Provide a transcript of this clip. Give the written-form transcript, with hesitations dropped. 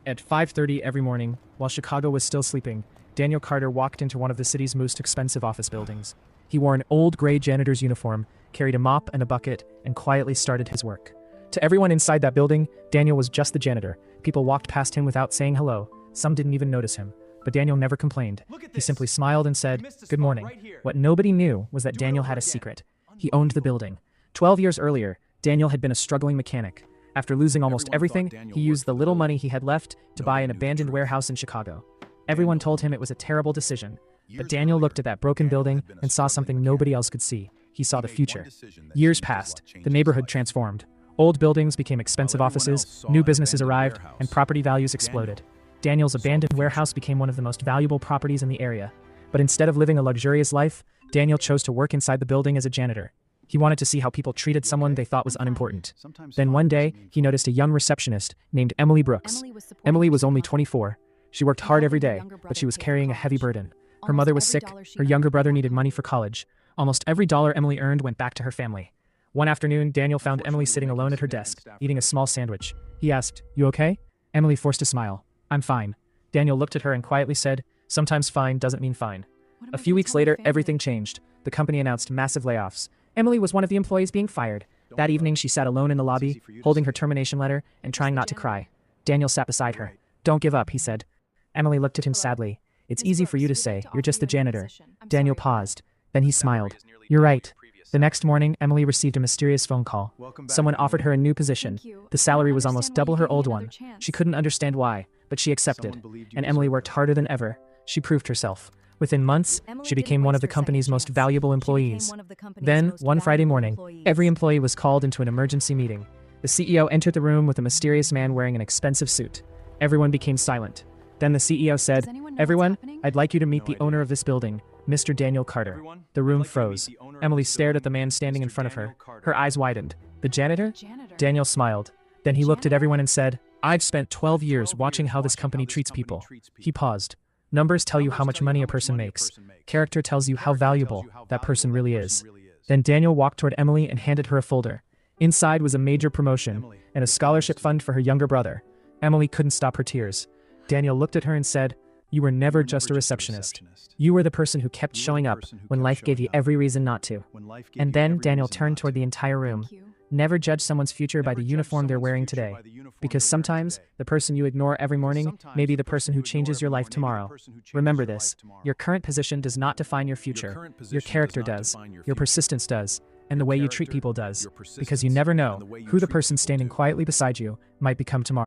At 5:30 every morning, while Chicago was still sleeping, Daniel Carter walked into one of the city's most expensive office buildings. He wore an old gray janitor's uniform, carried a mop and a bucket, and quietly started his work. To everyone inside that building, Daniel was just the janitor. People walked past him without saying hello. Some didn't even notice him. But Daniel never complained. He simply smiled and said, "Good morning." What nobody knew was that Daniel had a secret. He owned the building. 12 years earlier, Daniel had been a struggling mechanic. After losing almost everything, he used the little money he had left to buy an abandoned warehouse in Chicago. Everyone told him it was a terrible decision. But Daniel looked at that broken building and saw something nobody else could see. He saw the future. Years passed. The neighborhood transformed. Old buildings became expensive offices, new businesses arrived, and property values exploded. Daniel's abandoned warehouse became one of the most valuable properties in the area. But instead of living a luxurious life, Daniel chose to work inside the building as a janitor. He wanted to see how people treated someone they thought was unimportant. Then one day, he noticed a young receptionist named Emily Brooks. Emily was only 24. She worked hard every day, but she was carrying a heavy burden. Her mother was sick, her younger brother needed money for college. Almost every dollar Emily earned went back to her family. One afternoon, Daniel found Emily sitting alone at her desk, eating a small sandwich. He asked, "You okay?" Emily forced a smile. "I'm fine." Daniel looked at her and quietly said, "Sometimes fine doesn't mean fine." A few weeks later, everything changed. The company announced massive layoffs. Emily was one of the employees being fired. That evening, she sat alone in the lobby, holding her termination letter and trying not to cry. Daniel sat beside her. "Don't give up," he said. Emily looked at him sadly. "It's easy for you to say, you're just the janitor." Daniel paused. Then he smiled. "You're right." The next morning, Emily received a mysterious phone call. Someone offered her a new position. The salary was almost double her old one. She couldn't understand why, but she accepted. And Emily worked harder than ever. She proved herself. Within months, she became one of the company's most valuable employees. Then, one Friday morning, every employee was called into an emergency meeting. The CEO entered the room with a mysterious man wearing an expensive suit. Everyone became silent. Then the CEO said, "Everyone, I'd like you to meet the owner of this building, Mr. Daniel Carter." The room froze. Emily stared at the man standing in front of her. Her eyes widened. "The janitor?" Daniel smiled. Then he looked at everyone and said, "I've spent 12 years watching how this company treats people." He paused. Numbers tell you how much money a person makes. Character tells you how valuable that person really is. Then Daniel walked toward Emily and handed her a folder. Inside was a major promotion and a scholarship fund for her younger brother. Emily couldn't stop her tears. Daniel looked at her and said, "You were never just a receptionist. You were the person who kept showing up when life gave you every reason not to." And then Daniel turned toward the entire room. Never judge someone's future by the uniform they're wearing today. Because sometimes, the person you ignore every morning may be the person who changes your life tomorrow. Remember this, your current position does not define your future. Your character does, your persistence does, and the way you treat people does. Because you never know who the person standing quietly beside you might become tomorrow.